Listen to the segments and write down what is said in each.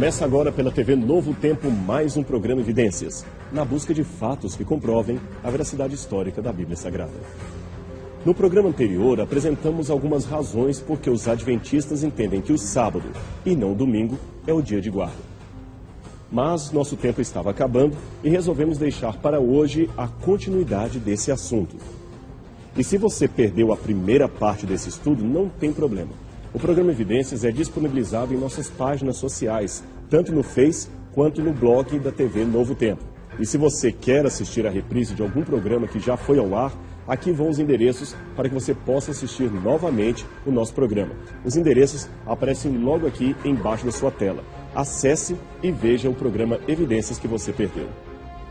Começa agora pela TV Novo Tempo mais um programa Evidências, na busca de fatos que comprovem a veracidade histórica da Bíblia Sagrada. No programa anterior, apresentamos algumas razões por que os adventistas entendem que o sábado, e não o domingo, é o dia de guarda. Mas nosso tempo estava acabando e resolvemos deixar para hoje a continuidade desse assunto. E se você perdeu a primeira parte desse estudo, não tem problema. O programa Evidências é disponibilizado em nossas páginas sociais, tanto no Face quanto no blog da TV Novo Tempo. E se você quer assistir a reprise de algum programa que já foi ao ar, aqui vão os endereços para que você possa assistir novamente o nosso programa. Os endereços aparecem logo aqui embaixo da sua tela. Acesse e veja o programa Evidências que você perdeu.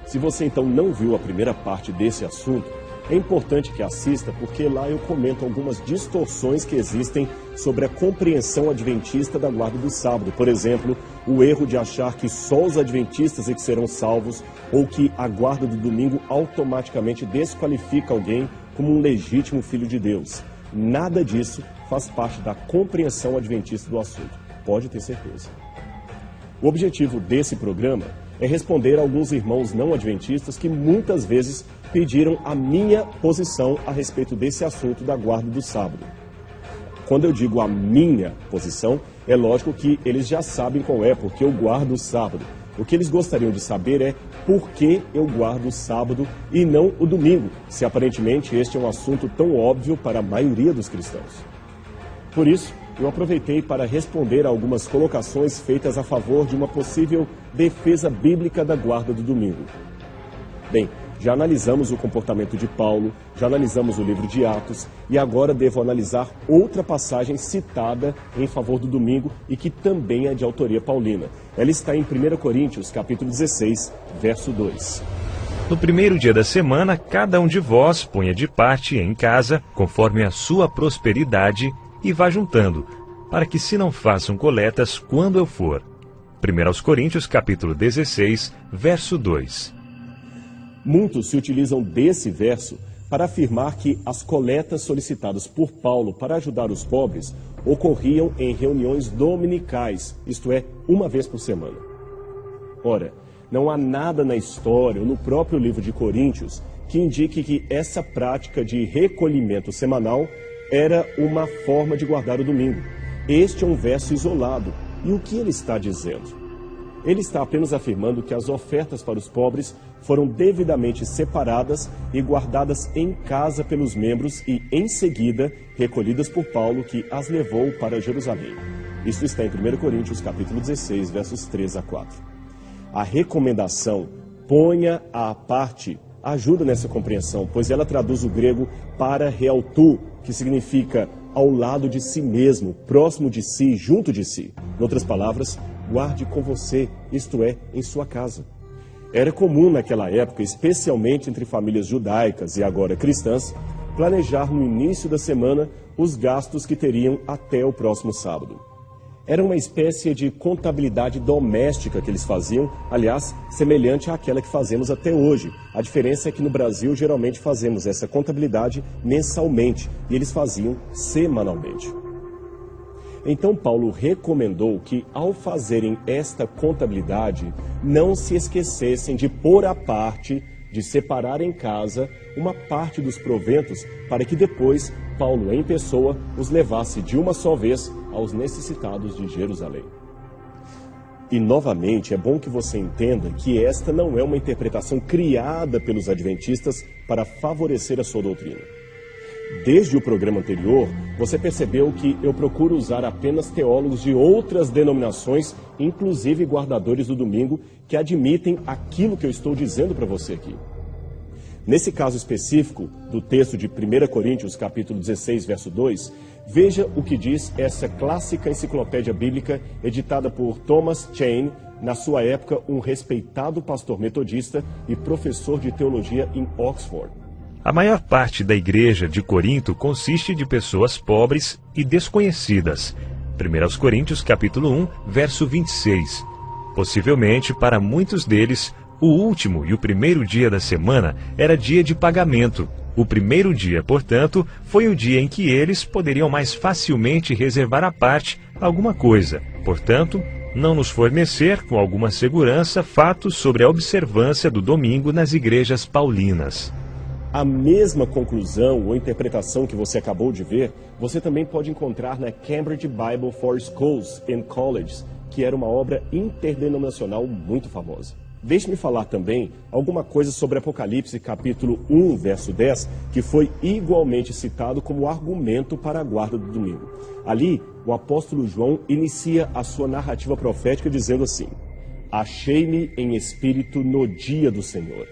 Se você então não viu a primeira parte desse assunto, é importante que assista, porque lá eu comento algumas distorções que existem sobre a compreensão adventista da guarda do sábado. Por exemplo, o erro de achar que só os adventistas é que serão salvos, ou que a guarda do domingo automaticamente desqualifica alguém como um legítimo filho de Deus. Nada disso faz parte da compreensão adventista do assunto, pode ter certeza. O objetivo desse programa é responder a alguns irmãos não adventistas que muitas vezes pediram a minha posição a respeito desse assunto da guarda do sábado. Quando eu digo a minha posição, é lógico que eles já sabem qual é, porque eu guardo o sábado. O que eles gostariam de saber é por que eu guardo o sábado e não o domingo, se aparentemente este é um assunto tão óbvio para a maioria dos cristãos. Por isso, eu aproveitei para responder a algumas colocações feitas a favor de uma possível defesa bíblica da guarda do domingo. Bem, já analisamos o comportamento de Paulo, já analisamos o livro de Atos e agora devo analisar outra passagem citada em favor do domingo e que também é de autoria paulina. Ela está em 1 Coríntios, capítulo 16, verso 2. No primeiro dia da semana, cada um de vós ponha de parte em casa, conforme a sua prosperidade, e vá juntando, para que se não façam coletas quando eu for. 1 Coríntios, capítulo 16, verso 2. Muitos se utilizam desse verso para afirmar que as coletas solicitadas por Paulo para ajudar os pobres ocorriam em reuniões dominicais, isto é, uma vez por semana. Ora, não há nada na história ou no próprio livro de Coríntios que indique que essa prática de recolhimento semanal era uma forma de guardar o domingo. Este é um verso isolado. E o que ele está dizendo? Ele está apenas afirmando que as ofertas para os pobres foram devidamente separadas e guardadas em casa pelos membros e, em seguida, recolhidas por Paulo, que as levou para Jerusalém. Isso está em 1 Coríntios, capítulo 16, versos 3 a 4. A recomendação, ponha à parte, ajuda nessa compreensão, pois ela traduz o grego para realtu, que significa ao lado de si mesmo, próximo de si, junto de si. Em outras palavras, guarde com você, isto é, em sua casa. Era comum naquela época, especialmente entre famílias judaicas e agora cristãs, planejar no início da semana os gastos que teriam até o próximo sábado. Era uma espécie de contabilidade doméstica que eles faziam, aliás, semelhante àquela que fazemos até hoje. A diferença é que no Brasil geralmente fazemos essa contabilidade mensalmente e eles faziam semanalmente. Então Paulo recomendou que, ao fazerem esta contabilidade, não se esquecessem de pôr à parte, de separar em casa uma parte dos proventos para que depois Paulo, em pessoa, os levasse de uma só vez aos necessitados de Jerusalém. E, novamente, é bom que você entenda que esta não é uma interpretação criada pelos adventistas para favorecer a sua doutrina. Desde o programa anterior, você percebeu que eu procuro usar apenas teólogos de outras denominações, inclusive guardadores do domingo, que admitem aquilo que eu estou dizendo para você aqui. Nesse caso específico, do texto de 1 Coríntios, capítulo 16, verso 2, veja o que diz essa clássica enciclopédia bíblica editada por Thomas Chain, na sua época um respeitado pastor metodista e professor de teologia em Oxford. A maior parte da igreja de Corinto consiste de pessoas pobres e desconhecidas. 1 Coríntios, capítulo 1, verso 26. Possivelmente, para muitos deles, o último e o primeiro dia da semana era dia de pagamento. O primeiro dia, portanto, foi o dia em que eles poderiam mais facilmente reservar à parte alguma coisa. Portanto, não nos fornecer com alguma segurança fatos sobre a observância do domingo nas igrejas paulinas. A mesma conclusão ou interpretação que você acabou de ver, você também pode encontrar na Cambridge Bible for Schools and Colleges, que era uma obra interdenominacional muito famosa. Deixe-me falar também alguma coisa sobre Apocalipse capítulo 1, verso 10, que foi igualmente citado como argumento para a guarda do domingo. Ali, o apóstolo João inicia a sua narrativa profética dizendo assim: achei-me em espírito no dia do Senhor.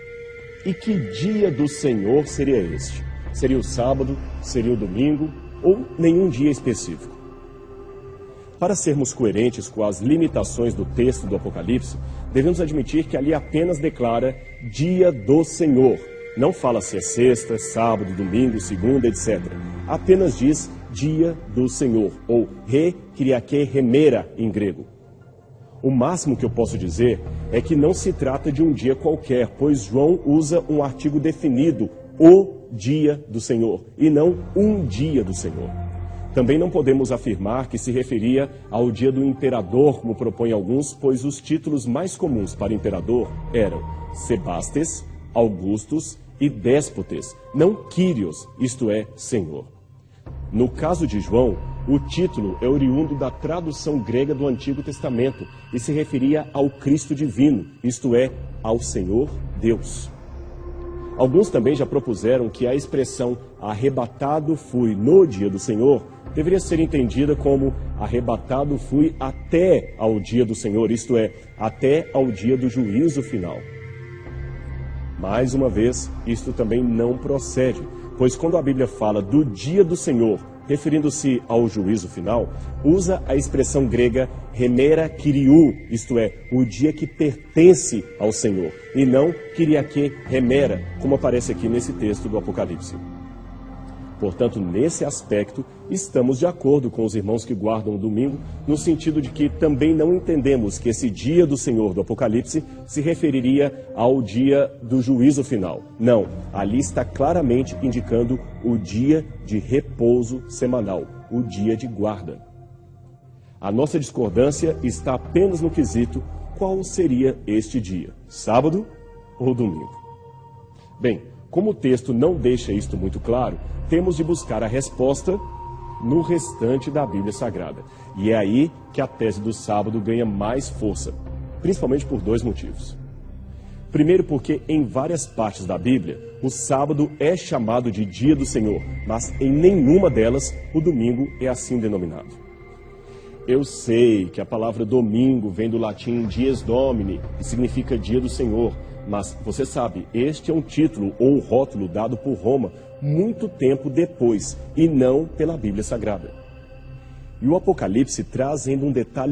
E que dia do Senhor seria este? Seria o sábado? Seria o domingo? Ou nenhum dia específico? Para sermos coerentes com as limitações do texto do Apocalipse, devemos admitir que ali apenas declara dia do Senhor. Não fala se é sexta, sábado, domingo, segunda, etc. Apenas diz dia do Senhor, ou re kyriake hemera em grego. O máximo que eu posso dizer é que não se trata de um dia qualquer, pois João usa um artigo definido, o dia do Senhor, e não um dia do Senhor. Também não podemos afirmar que se referia ao dia do imperador, como propõem alguns, pois os títulos mais comuns para imperador eram Sebastes, Augustus e Déspotes, não Quírios, isto é, Senhor. No caso de João, o título é oriundo da tradução grega do Antigo Testamento e se referia ao Cristo divino, isto é, ao Senhor Deus. Alguns também já propuseram que a expressão arrebatado fui no dia do Senhor deveria ser entendida como arrebatado fui até ao dia do Senhor, isto é, até ao dia do juízo final. Mais uma vez, isto também não procede, pois quando a Bíblia fala do dia do Senhor, referindo-se ao juízo final, usa a expressão grega hemera kyriou, isto é, o dia que pertence ao Senhor, e não kyriake hemera, como aparece aqui nesse texto do Apocalipse. Portanto, nesse aspecto, estamos de acordo com os irmãos que guardam o domingo, no sentido de que também não entendemos que esse dia do Senhor do Apocalipse se referiria ao dia do juízo final. Não, ali está claramente indicando o dia de repouso semanal, o dia de guarda. A nossa discordância está apenas no quesito qual seria este dia, sábado ou domingo. Bem, como o texto não deixa isto muito claro, temos de buscar a resposta no restante da Bíblia Sagrada. E é aí que a tese do sábado ganha mais força, principalmente por dois motivos. Primeiro, porque em várias partes da Bíblia, o sábado é chamado de dia do Senhor, mas em nenhuma delas o domingo é assim denominado. Eu sei que a palavra domingo vem do latim dies domini, que significa dia do Senhor, mas você sabe, este é um título ou rótulo dado por Roma muito tempo depois, e não pela Bíblia Sagrada. E o Apocalipse traz ainda um detalhe